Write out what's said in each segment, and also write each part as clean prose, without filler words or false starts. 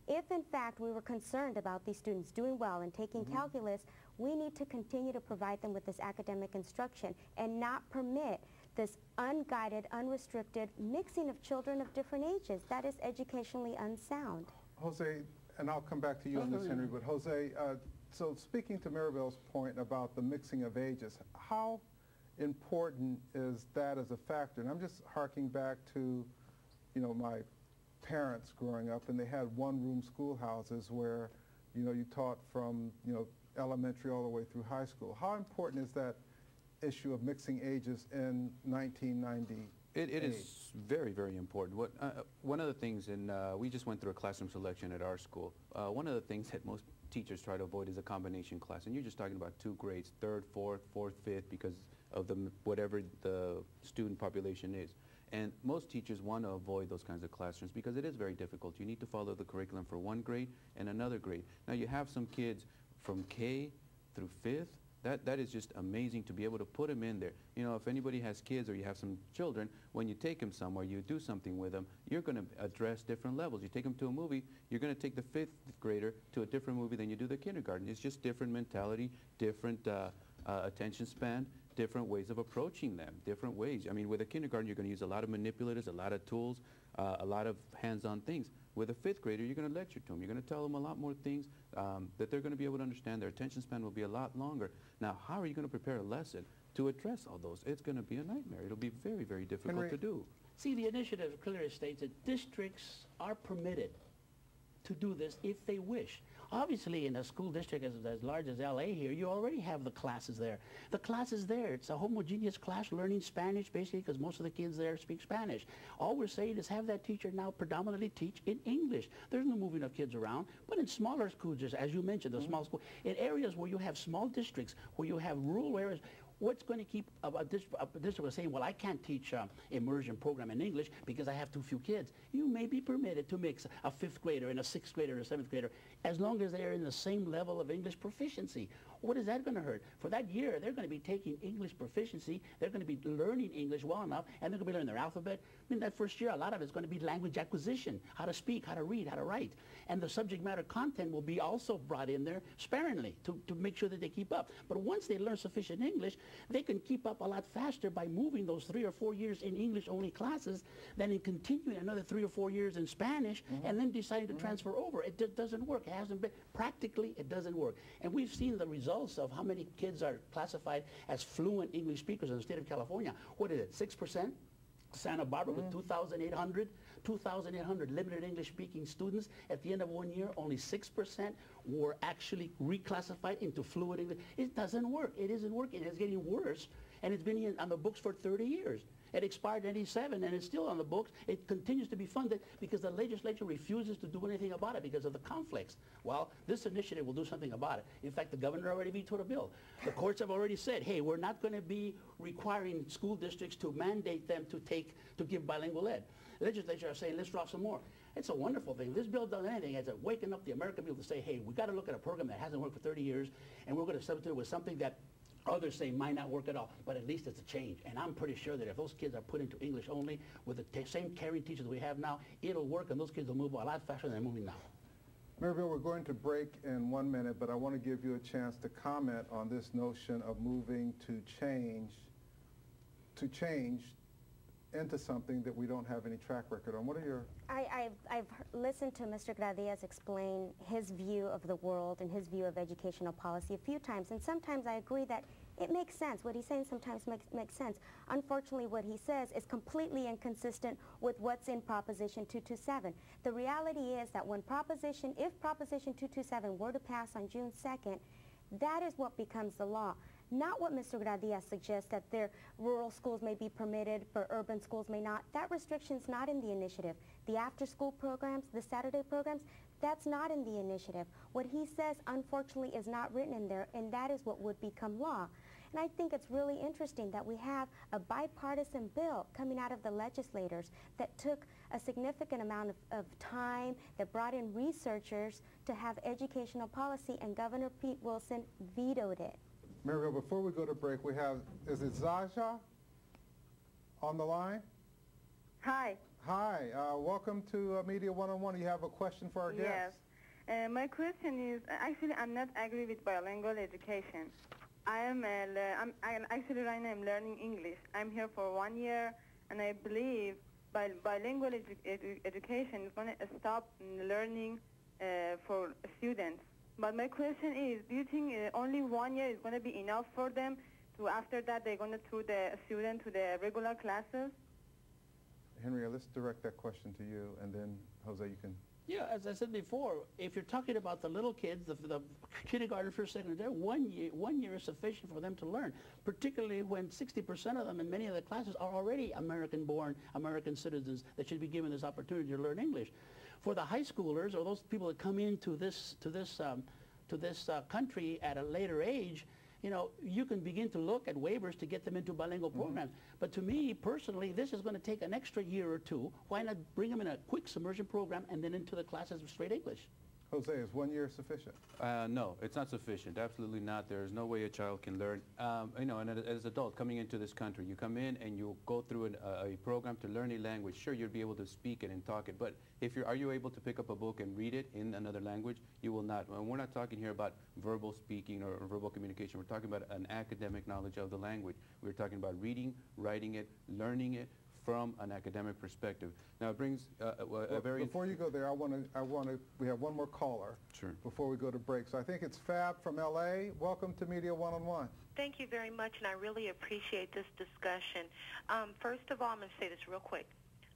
If in fact we were concerned about these students doing well and taking calculus, we need to continue to provide them with this academic instruction and not permit this unguided, unrestricted mixing of children of different ages. That is educationally unsound. Jose, and I'll come back to you on this, Henry, but Jose, so speaking to Maribel's point about the mixing of ages, how important is that as a factor? And I'm just harking back to, you know, my parents growing up, and they had one-room schoolhouses where, you know, you taught from, you know, elementary all the way through high school. How important is that issue of mixing ages in 1990? It is very, very important. One of the things, and we just went through a classroom selection at our school, one of the things that most teachers try to avoid is a combination class. And you're just talking about 2 grades, 3rd, 4th, 4th, 5th, because of whatever the student population is. And most teachers want to avoid those kinds of classrooms because it is very difficult. You need to follow the curriculum for one grade and another grade. Now you have some kids from K through 5th. That is just amazing to be able to put them in there. You know, if anybody has kids or you have some children, when you take them somewhere, you do something with them, you're going to address different levels. You take them to a movie, you're going to take the 5th grader to a different movie than you do the kindergarten. It's just different mentality, different attention span, different ways of approaching them, different ways. I mean, with a kindergarten, you're going to use a lot of manipulators, a lot of tools, a lot of hands-on things. With a 5th grader, you're going to lecture to them. You're going to tell them a lot more things that they're going to be able to understand. Their attention span will be a lot longer. Now, how are you going to prepare a lesson to address all those? It's going to be a nightmare. It'll be very, very difficult to do. See, the initiative clearly states that districts are permitted to do this if they wish. Obviously, in a school district as large as LA here, you already have the classes there. The class is there. It's a homogeneous class learning Spanish, basically, because most of the kids there speak Spanish. All we're saying is have that teacher now predominantly teach in English. There's no moving of kids around. But in smaller schools, just as you mentioned, the small school, in areas where you have small districts, where you have rural areas, what's going to keep a district saying, well, I can't teach immersion program in English because I have too few kids? You may be permitted to mix a 5th grader and a 6th grader and a 7th grader as long as they're in the same level of English proficiency. What is that going to hurt? For that year, they're going to be taking English proficiency, they're going to be learning English well enough, and they're going to be learning their alphabet. I mean, that first year, a lot of it's going to be language acquisition, how to speak, how to read, how to write. And the subject matter content will be also brought in there sparingly to make sure that they keep up. But once they learn sufficient English, they can keep up a lot faster by moving those 3 or 4 years in English-only classes than in continuing another 3 or 4 years in Spanish and then deciding to transfer over. It just doesn't work. It hasn't been. Practically, it doesn't work. And we've seen the results of how many kids are classified as fluent English speakers in the state of California. What is it, 6%? Santa Barbara with 2,800 limited English-speaking students. At the end of 1 year, only 6% were actually reclassified into fluent English. It doesn't work. It isn't working. It's getting worse, and it's been on the books for 30 years. It expired in 87, and it's still on the books. It continues to be funded because the legislature refuses to do anything about it because of the conflicts. Well, this initiative will do something about it. In fact, the governor already vetoed a bill. The courts have already said, hey, we're not going to be requiring school districts to mandate them to give bilingual ed. The legislature are saying, let's drop some more. It's a wonderful thing. If this bill does anything, it's waking up the American people to say, hey, we got to look at a program that hasn't worked for 30 years, and we're going to substitute it with something that others say might not work at all, but at least it's a change. And I'm pretty sure that if those kids are put into English only with the same caring teachers we have now, it'll work, and those kids will move a lot faster than they're moving now. Maribel, we're going to break in 1 minute, but I want to give you a chance to comment on this notion of moving to change into something that we don't have any track record on. What are your... I've listened to Mr. Gradillas explain his view of the world and his view of educational policy a few times, and sometimes I agree that it makes sense. What he's saying sometimes makes sense. Unfortunately, what he says is completely inconsistent with what's in Proposition 227. The reality is that when if Proposition 227 were to pass on June 2nd, that is what becomes the law. Not what Mr. Gradillas suggests, that their rural schools may be permitted, but urban schools may not. That restriction's not in the initiative. The after-school programs, the Saturday programs, that's not in the initiative. What he says, unfortunately, is not written in there, and that is what would become law. And I think it's really interesting that we have a bipartisan bill coming out of the legislators that took a significant amount of time, that brought in researchers to have educational policy, and Governor Pete Wilson vetoed it. Maribel, before we go to break, we have, is it Zaja on the line? Hi. Hi, welcome to Media One-on-One. You have a question for our guest? Yes. My question is, actually, I'm not agree with bilingual education. I'm actually right now I'm learning English. I'm here for 1 year, and I believe bilingual education is going to stop learning for students. But my question is, do you think only 1 year is going to be enough for them to, after that, they're going to throw the student to the regular classes? Henry, let's direct that question to you, and then, Jose, you can... Yeah, as I said before, if you're talking about the little kids, the kindergarten, first, second, third, 1 year is sufficient for them to learn, particularly when 60% of them in many of the classes are already American-born, American citizens that should be given this opportunity to learn English. For the high schoolers or those people that come into this country at a later age, you know, you can begin to look at waivers to get them into bilingual programs. But to me, personally, this is going to take an extra year or two. Why not bring them in a quick submersion program and then into the classes of straight English? Jose, is 1 year sufficient? No, it's not sufficient. Absolutely not. There is no way a child can learn. You know, and as an adult coming into this country, you come in and you go through a program to learn a language. Sure, you'll be able to speak it and talk it, but are you able to pick up a book and read it in another language? You will not. And we're not talking here about verbal speaking or verbal communication. We're talking about an academic knowledge of the language. We're talking about reading, writing it, learning it from an academic perspective. Now it brings a very... Before you go there, we have one more caller. Sure. Before we go to break. So I think it's Fab from LA. Welcome to Media One-on-One. Thank you very much, and I really appreciate this discussion. First of all, I'm going to say this real quick.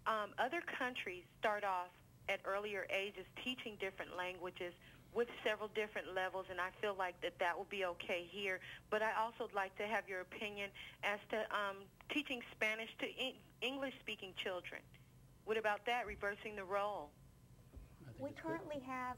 Other countries start off at earlier ages teaching different languages with several different levels, and I feel like that will be okay here. But I also would like to have your opinion as to teaching Spanish to English-speaking children. What about that, reversing the role? We currently have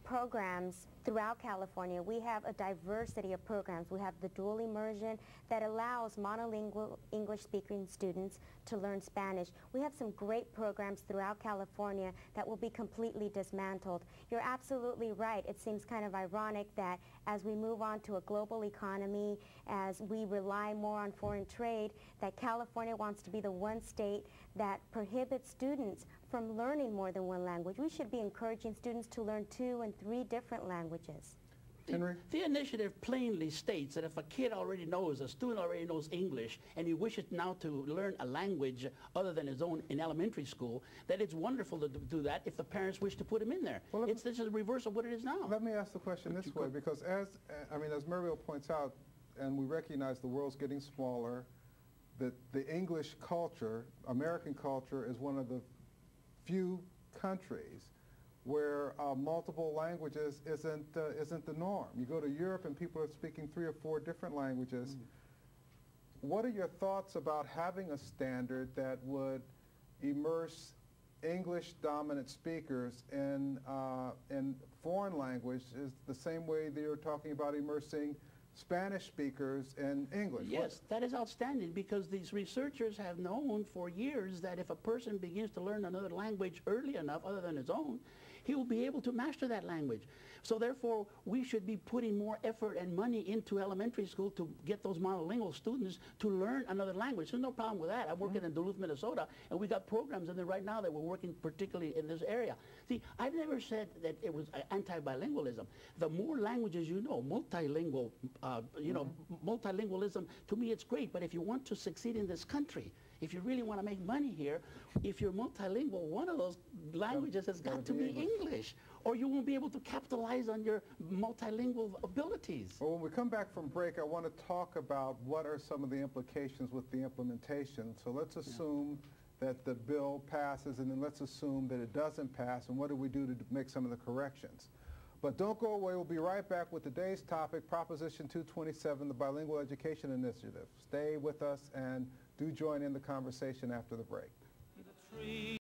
programs throughout California. We have a diversity of programs. We have the dual immersion that allows monolingual English-speaking students to learn Spanish. We have some great programs throughout California that will be completely dismantled. You're absolutely right. It seems kind of ironic that as we move on to a global economy, as we rely more on foreign trade, that California wants to be the one state that prohibits students from learning more than one language. We should be encouraging students to learn 2 and 3 different languages. Henry? The initiative plainly states that if a kid already knows, a student already knows English, and he wishes now to learn a language other than his own in elementary school, that it's wonderful to do that if the parents wish to put him in there. Well, this is a reverse of what it is now. Let me ask the question this way, because as Maribel points out, and we recognize the world's getting smaller, that the English culture, American culture, is one of the few countries where multiple languages isn't the norm. You go to Europe and people are speaking 3 or 4 different languages. What are your thoughts about having a standard that would immerse English-dominant speakers in foreign languages the same way they're talking about immersing Spanish speakers in English? Yes, that is outstanding, because these researchers have known for years that if a person begins to learn another language early enough other than his own, he will be able to master that language. So therefore, we should be putting more effort and money into elementary school to get those monolingual students to learn another language. There's no problem with that. I'm working in Duluth, Minnesota, and we got programs in there right now that we're working particularly in this area. See, I've never said that it was anti-bilingualism. The more languages you know, multilingual, multilingualism, to me it's great, but if you want to succeed in this country, if you really want to make money here, if you're multilingual, one of those languages has got to be English, or you won't be able to capitalize on your multilingual abilities. Well, when we come back from break, I want to talk about what are some of the implications with the implementation. So let's assume that the bill passes, and then let's assume that it doesn't pass, and what do we do to make some of the corrections? But don't go away. We'll be right back with today's topic, Proposition 227, the Bilingual Education Initiative. Stay with us and do join in the conversation after the break.